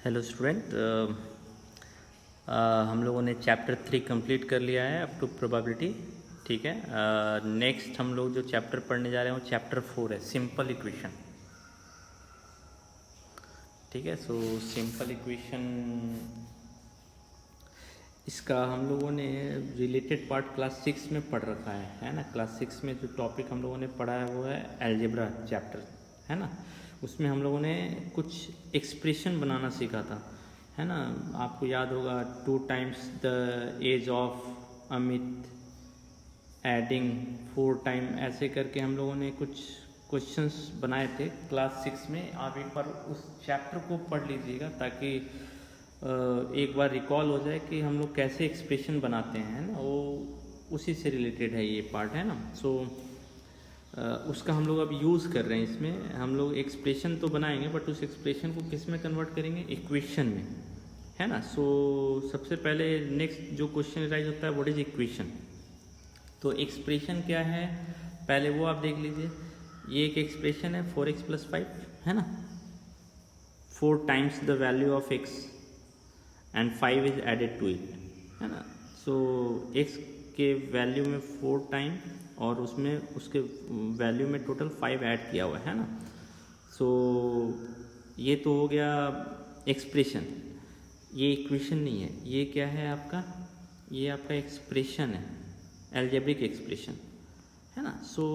Hello student, हम लोगों ने चैप्टर 3 कंप्लीट कर लिया है अप टू प्रोबेबिलिटी। ठीक है, नेक्स्ट हम लोग जो चैप्टर पढ़ने जा रहे हैं वो चैप्टर 4 है, सिंपल इक्वेशन। ठीक है, सो सिंपल इक्वेशन इसका हम लोगों ने रिलेटेड पार्ट क्लास 6 में पढ़ रखा है ना। क्लास 6 में जो टॉपिक हम लोगों ने पढ़ा है वो है अलजेब्रा चैप्टर, है ना। उसमें हम लोगों ने कुछ एक्सप्रेशन बनाना सीखा था, है ना। आपको याद होगा 2 times the age of Amit adding 4 time, ऐसे करके हम लोगों ने कुछ क्वेश्चंस बनाए थे क्लास 6 में। आप एक बार उस चैप्टर को पढ़ लीजिएगा ताकि एक बार रिकॉल हो जाए कि हम लोग कैसे एक्सप्रेशन बनाते हैं ना, वो उसी से रिलेटेड है ये पार्ट, है ना। सो उसका हम लोग अब यूज़ कर रहे हैं। इसमें हम लोग एक्सप्रेशन तो बनाएंगे बट उस एक्सप्रेशन को किस में कन्वर्ट करेंगे, इक्वेशन में, है ना। सो सबसे पहले नेक्स्ट जो क्वेश्चन राइज होता है व्हाट इज इक्वेशन। तो एक्सप्रेशन क्या है पहले वो आप देख लीजिए। ये एक एक्सप्रेशन है 4x + 5, है ना। 4 times the value of x and 5 is added to it, है ना। सो x के वैल्यू में 4 टाइम और उसमें उसके वैल्यू में टोटल 5 ऐड किया हुआ है ना। सो ये तो हो गया एक्सप्रेशन। ये इक्वेशन नहीं है, ये क्या है आपका, ये आपका एक्सप्रेशन है, अलजेब्रिक एक्सप्रेशन, है ना। सो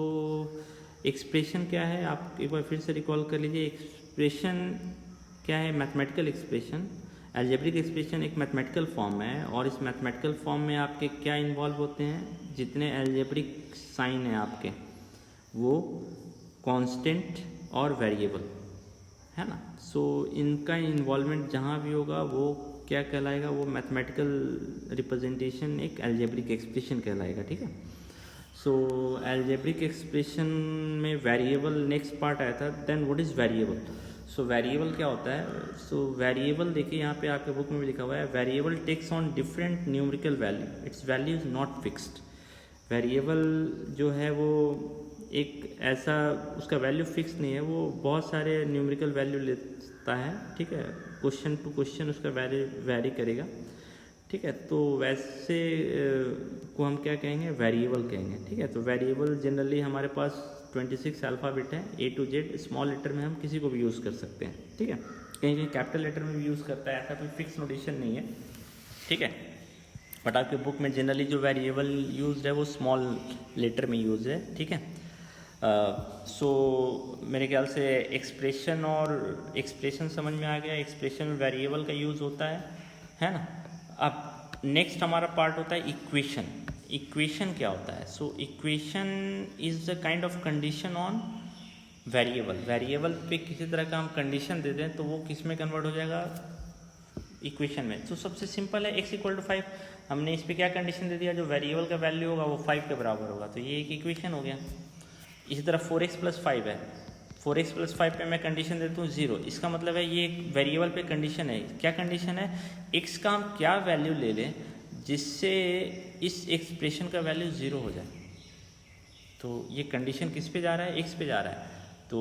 एक्सप्रेशन क्या है आप एक बार फिर से रिकॉल कर लीजिए। एक्सप्रेशन क्या है, मैथमेटिकल एक्सप्रेशन। अलजेब्रिक एक्सप्रेशन एक मैथमेटिकल फॉर्म है और इस मैथमेटिकल फॉर्म में आपके क्या इन्वॉल्व होते हैं, जितने अलजेब्रिक साइन हैं आपके वो कांस्टेंट और वेरिएबल, है ना। सो इनका इन्वॉल्वमेंट जहाँ भी होगा वो क्या कहलाएगा, वो मैथमेटिकल रिप्रेजेंटेशन एक अलजेब्रिक एक्सप्रेशन कहलाएगा। ठीक है, सो अलजेब्रिक एक्सप्रेशन में वेरिएबल नेक्स्ट पार्ट आया था। Then what is variable. So variable क्या होता है। सो वेरिएबल देखिए यहाँ पे आपके बुक में भी लिखा हुआ है, variable takes on different numerical value, its value is not fixed. Variable जो है वो एक ऐसा, उसका वैल्यू फिक्स नहीं है, वो बहुत सारे न्यूमेरिकल वैल्यू लेता है। ठीक है, क्वेश्चन टू क्वेश्चन उसका वैरी करेगा। ठीक है, तो वैसे को हम क्या कहेंगे, वेरिएबल कहेंगे। ठीक है, तो वेरिएबल जनरली हमारे पास 26 अल्फ़ाबेट है, A to Z। Small letter में हम किसी को भी यूज़ कर सकते हैं। ठीक है, कहीं कहीं कैपिटल लेटर में भी यूज़ करता है, ऐसा कोई फिक्स नोटेशन नहीं है। ठीक है, बट आपके बुक में जनरली जो वेरिएबल यूज है वो स्मॉल लेटर में यूज है। ठीक है, सो मेरे ख्याल से एक्सप्रेशन और एक्सप्रेशन समझ में आ गया। एक्सप्रेशन में वेरिएबल का यूज़ होता है ना। अब नेक्स्ट हमारा पार्ट होता है इक्वेशन। इक्वेशन क्या होता है। So equation is the kind of condition on variable. Variable पे किसी तरह का हम कंडीशन दे दें तो वो किस में कन्वर्ट हो जाएगा, इक्वेशन में। तो सबसे सिंपल है x = 5, हमने इस पे क्या कंडीशन दे दिया, जो वेरिएबल का वैल्यू होगा वो 5 के बराबर होगा, तो ये एक इक्वेशन हो गया। इसी तरह 4x + 5 है, 4x + 5 पे मैं कंडीशन देता हूँ 0, इसका मतलब है ये एक वेरिएबल पे कंडीशन है। क्या कंडीशन है, x का हम क्या वैल्यू ले लें जिससे इस एक्सप्रेशन का वैल्यू 0 हो जाए। तो ये कंडीशन किस पे जा रहा है, x पे जा रहा है, तो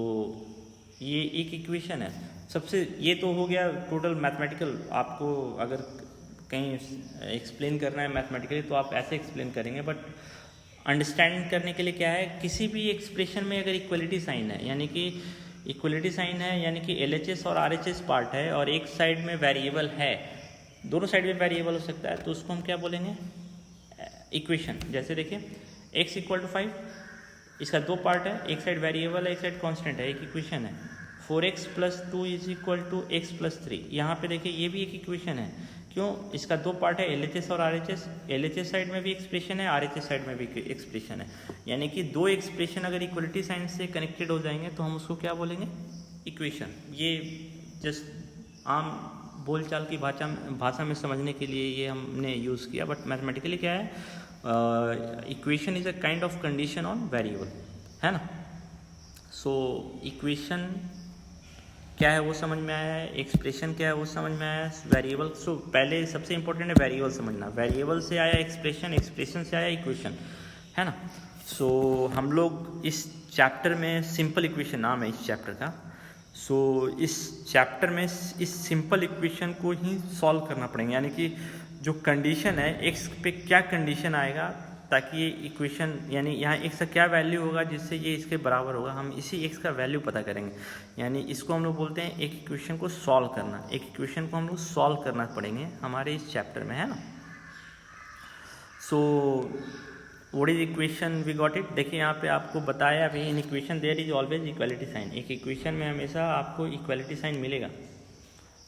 ये एक इक्वेशन है। सबसे ये तो हो गया टोटल मैथमेटिकल। आपको अगर कहीं एक्सप्लेन करना है मैथमेटिकली तो आप ऐसे एक्सप्लेन करेंगे, बट अंडरस्टैंड करने के लिए क्या है, किसी भी एक्सप्रेशन में अगर इक्वलिटी साइन है, यानी कि इक्वलिटी साइन है, यानी कि LHS और RHS पार्ट है और एक साइड में वेरिएबल है, दोनों साइड में वेरिएबल हो सकता है, तो उसको हम क्या बोलेंगे, इक्वेशन। जैसे देखिए x = 5, इसका 2 पार्ट है, एक साइड वेरिएबल है एक साइड कांस्टेंट है, एक इक्वेशन है। 4x + 2 = x + 3, यहाँ पे देखिए ये भी एक इक्वेशन है। क्यों, इसका 2 पार्ट है, LHS और RHS। LHS साइड में भी एक्सप्रेशन है, RHS साइड में भी एक्सप्रेशन है, यानी कि 2 एक्सप्रेशन अगर इक्वलिटी साइन से कनेक्टेड हो जाएंगे तो हम उसको क्या बोलेंगे, इक्वेशन। ये जस्ट आम बोलचाल की भाषा में समझने के लिए ये हमने यूज़ किया, बट मैथमेटिकली क्या है, equation is a kind of condition on variable, है ना। सो इक्वेशन क्या है वो समझ में आया है, एक्सप्रेशन क्या है वो समझ में आया है, वेरिएबल। सो पहले सबसे इंपॉर्टेंट है वेरिएबल समझना। वेरिएबल से आया एक्सप्रेशन, एक्सप्रेशन से आया इक्वेशन, है ना। सो हम लोग इस चैप्टर में, सिंपल इक्वेशन नाम है इस चैप्टर का। सो इस चैप्टर में इस सिंपल इक्वेशन को ही सॉल्व करना पड़ेगा, यानी कि जो कंडीशन है एक्स पे क्या कंडीशन आएगा ताकि ये इक्वेशन, यानी यहाँ एक्स का क्या वैल्यू होगा जिससे ये इसके बराबर होगा, हम इसी एक्स का वैल्यू पता करेंगे। यानी इसको हम लोग बोलते हैं एक इक्वेशन को सॉल्व करना। एक इक्वेशन को हम लोग सॉल्व करना पड़ेंगे हमारे इस चैप्टर में, है ना। So what is equation, we got it. देखिए यहाँ पे आपको बताया अभी, in equation there is always equality sign. एक इक्वेशन में हमेशा आपको इक्वालिटी साइन मिलेगा,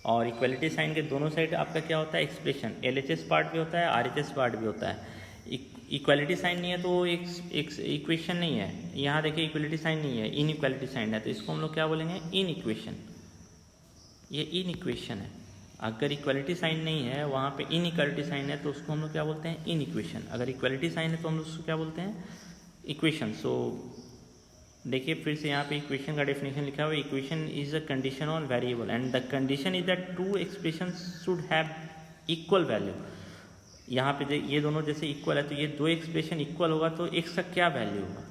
और इक्वालिटी साइन के दोनों साइड आपका क्या होता है, एक्सप्रेशन। LHS पार्ट भी होता है, RHS पार्ट भी होता है। इक्वालिटी साइन नहीं है तो एक इक्वेशन नहीं है। यहाँ देखिए इक्वालिटी साइन नहीं है, इन इक्वालिटी साइन है, तो इसको हम लोग क्या बोलेंगे, इन इक्वेशन। ये इन इक्वेशन है। अगर इक्वालिटी साइन नहीं है, वहाँ पे इन इक्वालिटी साइन है, तो उसको हम लोग क्या बोलते हैं, इन इक्वेशन। अगर इक्वालिटी साइन है तो हम लोग उसको क्या बोलते हैं, इक्वेशन। सो देखिए फिर से यहाँ पे इक्वेशन का डेफिनेशन लिखा हुआ है, equation is a condition on variable and the condition is that two expression should have equal value. यहाँ पे ये दोनों जैसे इक्वल है तो ये दो एक्सप्रेशन इक्वल होगा तो एक्स का क्या वैल्यू होगा,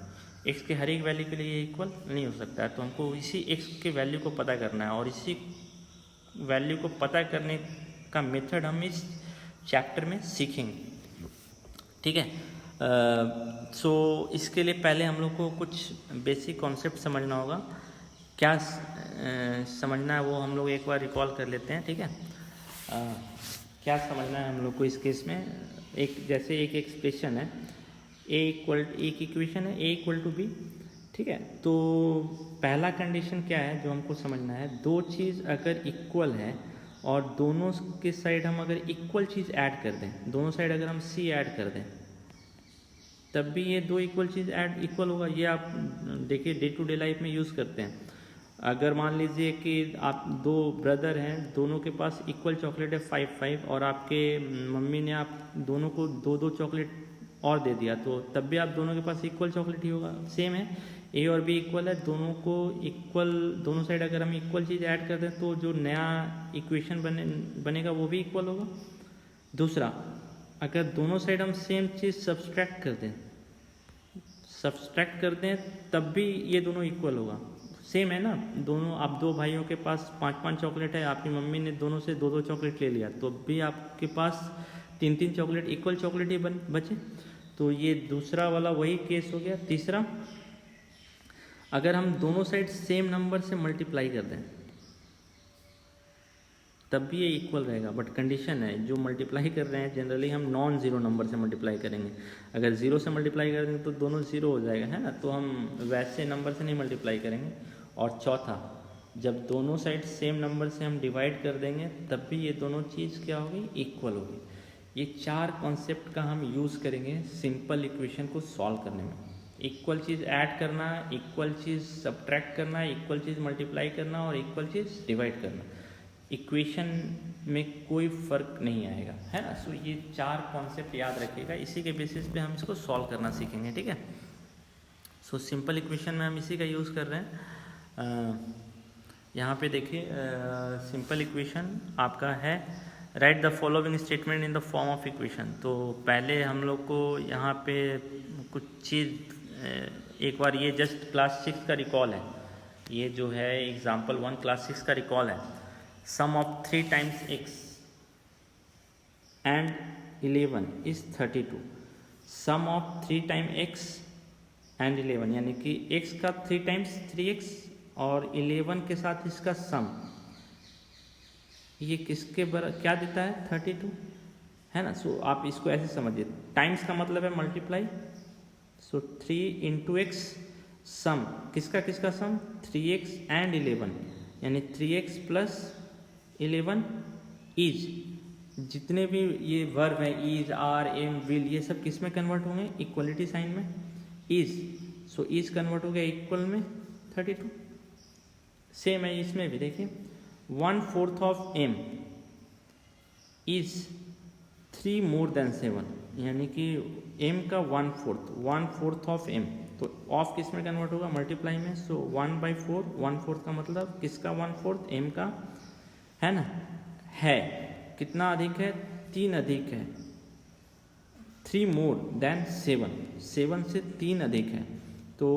एक्स के हर एक वैल्यू के लिए ये इक्वल नहीं हो सकता है। तो हमको इसी एक्स के वैल्यू को पता करना है, और इसी वैल्यू को पता करने का मेथड हम इस चैप्टर में सीखेंगे, ठीक है। सो इसके लिए पहले हम लोग को कुछ बेसिक कॉन्सेप्ट समझना होगा। क्या समझना है वो हम लोग एक बार रिकॉल कर लेते हैं, ठीक है। क्या समझना है हम लोग को इस केस में, एक जैसे एक एक्सप्रेशन है एक इक्वेशन है A इक्वल टू बी, ठीक है। तो पहला कंडीशन क्या है जो हमको समझना है, दो चीज़ अगर इक्वल है और दोनों के साइड हम अगर इक्वल चीज़ ऐड कर दें, दोनों साइड अगर हम C ऐड कर दें तब भी ये दो इक्वल चीज़ ऐड इक्वल होगा। ये आप देखिए डे टू डे लाइफ में यूज़ करते हैं। अगर मान लीजिए कि आप दो ब्रदर हैं, दोनों के पास इक्वल चॉकलेट है 5-5, और आपके मम्मी ने आप दोनों को 2-2 चॉकलेट और दे दिया, तो तब भी आप दोनों के पास इक्वल चॉकलेट ही होगा। सेम है, A और B इक्वल है, दोनों को इक्वल, दोनों साइड अगर हम इक्वल चीज़ ऐड कर दें तो जो नया इक्वेशन बनेगा वो भी इक्वल होगा। दूसरा, अगर दोनों साइड हम सेम चीज़ सब्सट्रैक्ट कर दें तब भी ये दोनों इक्वल होगा। सेम है ना, दोनों, आप दो भाइयों के पास 5-5 चॉकलेट है, आपकी मम्मी ने दोनों से 2-2 चॉकलेट ले लिया, तो भी आपके पास 3-3 चॉकलेट, इक्वल चॉकलेट ही बचे। तो ये दूसरा वाला वही केस हो गया। तीसरा, अगर हम दोनों साइड सेम नंबर से मल्टीप्लाई कर दें तब भी ये इक्वल रहेगा, बट कंडीशन है जो मल्टीप्लाई कर रहे हैं जनरली हम नॉन ज़ीरो नंबर से मल्टीप्लाई करेंगे। अगर ज़ीरो से मल्टीप्लाई कर देंगे तो दोनों ज़ीरो हो जाएगा, है ना, तो हम वैसे नंबर से नहीं मल्टीप्लाई करेंगे। और चौथा, जब दोनों साइड सेम नंबर से हम डिवाइड कर देंगे तब भी ये दोनों चीज़ क्या होगी, इक्वल होगी। ये चार कॉन्सेप्ट का हम यूज़ करेंगे सिंपल इक्वेशन को सॉल्व करने में। इक्वल चीज़ ऐड करना, इक्वल चीज़ सब्ट्रैक्ट करना, इक्वल चीज़ मल्टीप्लाई करना और इक्वल चीज़ डिवाइड करना। इक्वेशन में कोई फ़र्क नहीं आएगा, है ना। सो ये चार कॉन्सेप्ट याद रखिएगा, इसी के बेसिस पे हम इसको सॉल्व करना सीखेंगे, ठीक है। सो सिंपल इक्वेशन में हम इसी का यूज़ कर रहे हैं। यहाँ पे देखिए सिंपल इक्वेशन आपका है, right the following statement in the form of equation. तो पहले हम लोग को यहाँ पे कुछ चीज़ एक बार, ये जस्ट क्लास 6 का रिकॉल है, ये जो है एग्जाम्पल 1 क्लास 6 का रिकॉल है। Sum of 3 times x and 11 is 32। Sum of 3 times x and 11, यानी कि x का 3 times 3x और 11 के साथ इसका सम, ये किसके क्या देता है, 32, है ना। सो आप इसको ऐसे समझिए, टाइम्स का मतलब है मल्टीप्लाई। सो 3 into x, सम किसका किसका सम, 3x and 11, यानी 3x plus 11 इज, जितने भी ये वर्ब हैं, इज, आर, एम, विल, ये सब किस में कन्वर्ट होंगे, इक्वलिटी साइन में, इज। सो इज कन्वर्ट हो गया इक्वल में 32। सेम है इसमें भी, देखिए 1/4 of m is 3 more than 7, यानी कि m का 1/4 ऑफ m, तो ऑफ किस में कन्वर्ट होगा, मल्टीप्लाई में। सो 1/4, 1/4 का मतलब किसका 1/4, m का, है ना। है कितना अधिक है, 3 अधिक है, 3 more than 7, 7 से 3 अधिक है, तो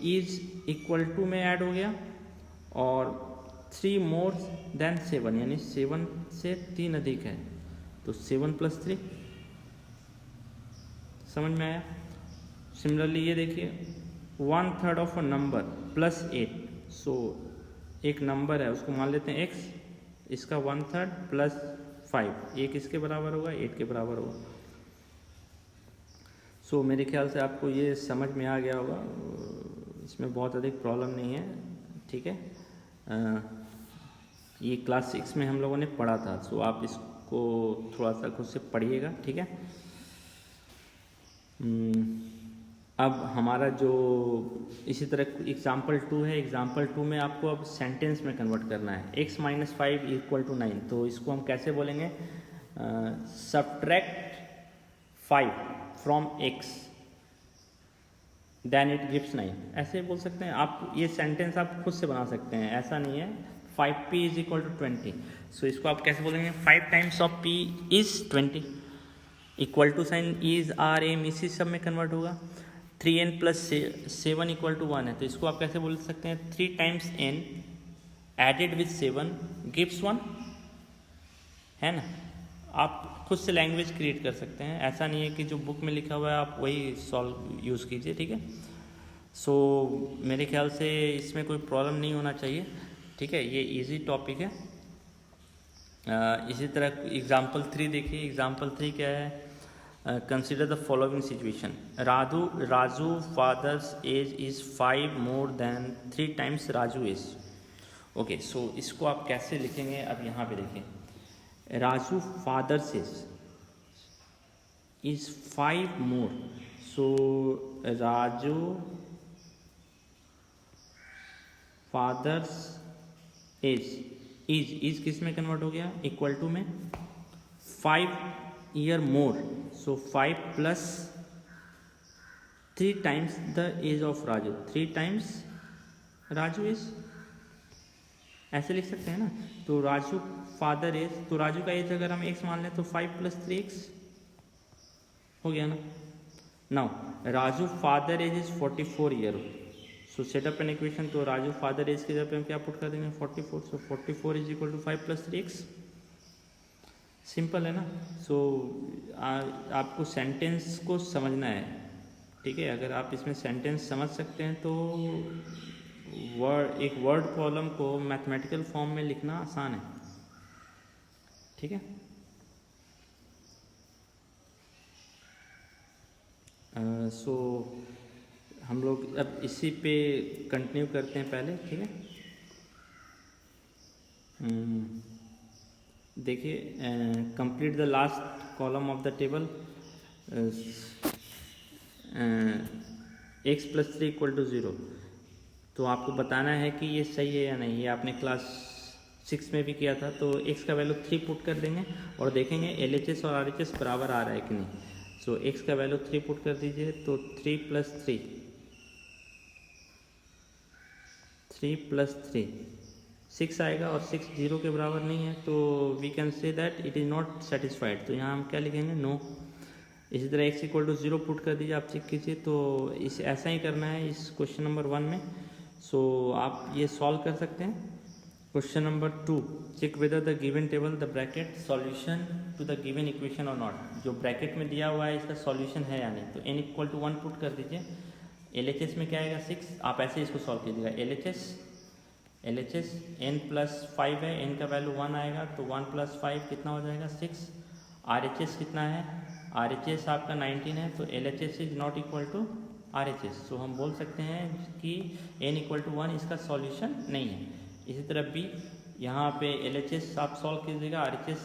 इज इक्वल टू में ऐड हो गया और 3 मोर देन 7, यानी 7 से 3 अधिक है, तो 7 + 3। समझ में आया? सिमिलरली ये देखिए 1/3 ऑफ अ नंबर +8, सो एक नंबर है उसको मान लेते हैं x, इसका 1/3 + 5, एक इसके बराबर होगा, 8 के बराबर होगा। सो मेरे ख्याल से आपको ये समझ में आ गया होगा, इसमें बहुत अधिक प्रॉब्लम नहीं है, ठीक है। ये क्लास 6 में हम लोगों ने पढ़ा था, सो आप इसको थोड़ा सा खुद से पढ़िएगा, ठीक है। अब हमारा जो इसी तरह एग्जाम्पल 2 है, एग्जाम्पल 2 में आपको अब सेंटेंस में कन्वर्ट करना है। x - 5 = 9, तो इसको हम कैसे बोलेंगे? Subtract 5 from x then it gives 9, ऐसे बोल सकते हैं आप। ये सेंटेंस आप खुद से बना सकते हैं, ऐसा नहीं है। 5p = 20, सो इसको आप कैसे बोलेंगे? 5 times of p is 20, equal to sign is आर एम इसी सब में कन्वर्ट होगा। 3n + 7 = 1 है, तो इसको आप कैसे बोल सकते हैं? 3 times n added with 7 gives 1, है ना। आप खुद से लैंग्वेज क्रिएट कर सकते हैं, ऐसा नहीं है कि जो बुक में लिखा हुआ है आप वही सॉल्व यूज़ कीजिए, ठीक है। सो मेरे ख्याल से इसमें कोई प्रॉब्लम नहीं होना चाहिए, ठीक है। ये इजी टॉपिक है। इसी तरह एग्जाम्पल 3 देखिए। एग्जाम्पल 3 क्या है? Consider the following situation. Raju father's age is 5 more than 3 times Raju age. Okay, so इसको आप कैसे लिखेंगे? अब यहाँ पे देखिए, Raju father's age is 5 more, so Raju father's age is किस में कन्वर्ट हो गया? इक्वल टू में 5 year more, so 5 + 3 times the age of Raju, 3 times Raju age, ऐसे लिख सकते हैं ना। तो राजू फादर एज, तो राजू का एज अगर हम x मान लें तो 5 + 3x हो गया ना। Now Raju father age is 44 year, so set up an equation. तो राजू फादर एज की जगह पे हम क्या पुट कर देंगे? 44, सो 44 = 5 + 3x। सिंपल है ना। सो आपको सेंटेंस को समझना है, ठीक है। अगर आप इसमें सेंटेंस समझ सकते हैं तो एक वर्ड प्रॉब्लम को मैथमेटिकल फॉर्म में लिखना आसान है, ठीक है। सो हम लोग अब इसी पे कंटिन्यू करते हैं पहले, ठीक है। देखिए, complete the last column of the table. x + 3 = 0, तो आपको बताना है कि ये सही है या नहीं। ये आपने क्लास 6 में भी किया था। तो x का वैल्यू 3 पुट कर देंगे और देखेंगे LHS और RHS बराबर आ रहा है कि नहीं। सो x का वैल्यू 3 पुट कर दीजिए, तो 3 + 3 6 आएगा, और 6 0 के बराबर नहीं है, तो we can say that it is not satisfied. तो यहाँ हम क्या लिखेंगे? नो। इसी तरह x = 0 पुट कर दीजिए, आप चेक कीजिए। तो इस ऐसा ही करना है इस क्वेश्चन नंबर 1 में। सो आप ये सॉल्व कर सकते हैं। Question number 2, check whether the given table the bracket solution to the given equation और नॉट। जो ब्रैकेट में दिया हुआ है इसका सॉल्यूशन है या नहीं। तो n = 1 पुट कर दीजिए। LHS में क्या आएगा? 6। आप ऐसे इसको सॉल्व कीजिएगा। LHS n + 5 है, n का वैल्यू 1 आएगा, तो 1 + 5 कितना हो जाएगा? 6। RHS कितना है? RHS आपका 19 है, तो LHS is not equal to RHS। So हम बोल सकते हैं कि n = 1 इसका सॉल्यूशन नहीं है। इसी तरह B, यहाँ पे LHS आप सॉल्व कीजिएगा, RHS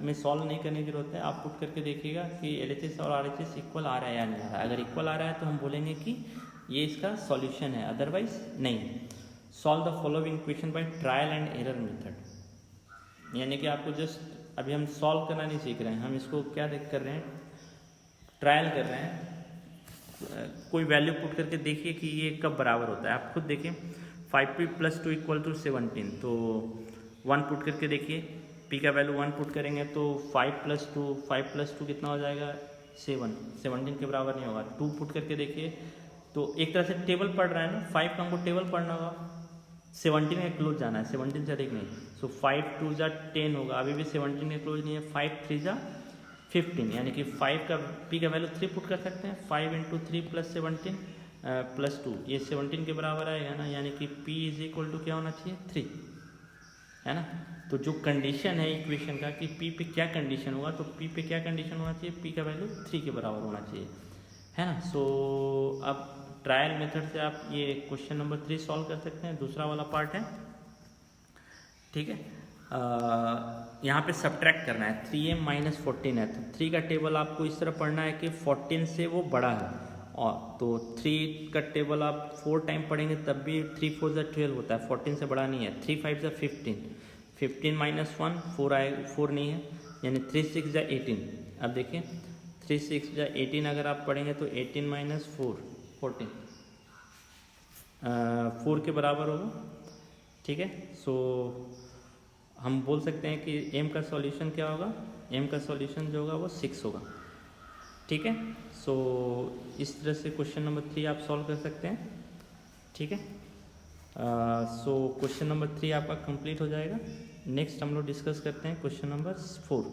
में सॉल्व नहीं करने की जरूरत है। आप पुट करके देखिएगा कि LHS और RHS इक्वल आ रहा है या नहीं आ रहा है। अगर इक्वल आ रहा है तो हम बोलेंगे कि ये इसका सॉल्यूशन है, अदरवाइज नहीं। Solve the following equation by trial and error method, यानी कि आपको जस्ट अभी हम सॉल्व करना नहीं सीख रहे हैं, हम इसको क्या कर रहे हैं? ट्रायल कर रहे हैं। कोई वैल्यू पुट करके देखिए कि ये कब बराबर होता है। आप खुद देखिए, 5p + 2 = 17, तो 1 पुट करके देखिए। p का वैल्यू 1 पुट करेंगे तो 5 + 2 कितना हो जाएगा? 7। 17 के बराबर नहीं होगा। 2 पुट करके देखिए, तो एक तरह से टेबल पढ़ रहा है ना, 5 का हमको टेबल पढ़ना होगा, 17 के क्लोज जाना है, 17 से अधिक नहीं। सो 5 2 जा 10 होगा, अभी भी 17 के क्लोज नहीं है। 5 3 जा 15, यानी कि 5 का पी का वैल्यू 3 पुट कर सकते हैं। 5 इंटू 3 प्लस 17 प्लस 2, ये 17 के बराबर आएगा ना, यानी कि p इज इक्वल टू क्या होना चाहिए 3, है ना। तो जो कंडीशन है इक्वेशन का कि p पे क्या कंडीशन होगा, तो p पे क्या कंडीशन होना चाहिए, p का वैल्यू 3 के बराबर होना चाहिए, है ना। सो अब ट्रायल मेथड से आप ये क्वेश्चन नंबर 3 सॉल्व कर सकते हैं। दूसरा वाला पार्ट है, ठीक है। यहाँ पे सब्ट्रैक्ट करना है, 3m माइनस 14 है, तो 3 का टेबल आपको इस तरह पढ़ना है कि 14 से वो बड़ा है, और तो 3 का टेबल आप 4 टाइम पढ़ेंगे तब भी 3 4 जा 12 होता है, 14 से बड़ा नहीं है। 3 5 जा 15, 15 माइनस 1 4 आए, 4 नहीं है, यानी 3 6 जा 18। अब देखिए 3 6 जा 18 अगर आप पढ़ेंगे तो 18 माइनस 4 14, 4 के बराबर होगा, ठीक है। सो हम बोल सकते हैं कि m का सॉल्यूशन क्या होगा, m का सॉल्यूशन जो होगा वो 6 होगा, ठीक है। सो इस तरह से क्वेश्चन नंबर 3 आप सॉल्व कर सकते हैं, ठीक है। सो क्वेश्चन नंबर 3 आपका कंप्लीट हो जाएगा। नेक्स्ट हम लोग डिस्कस करते हैं क्वेश्चन नंबर 4।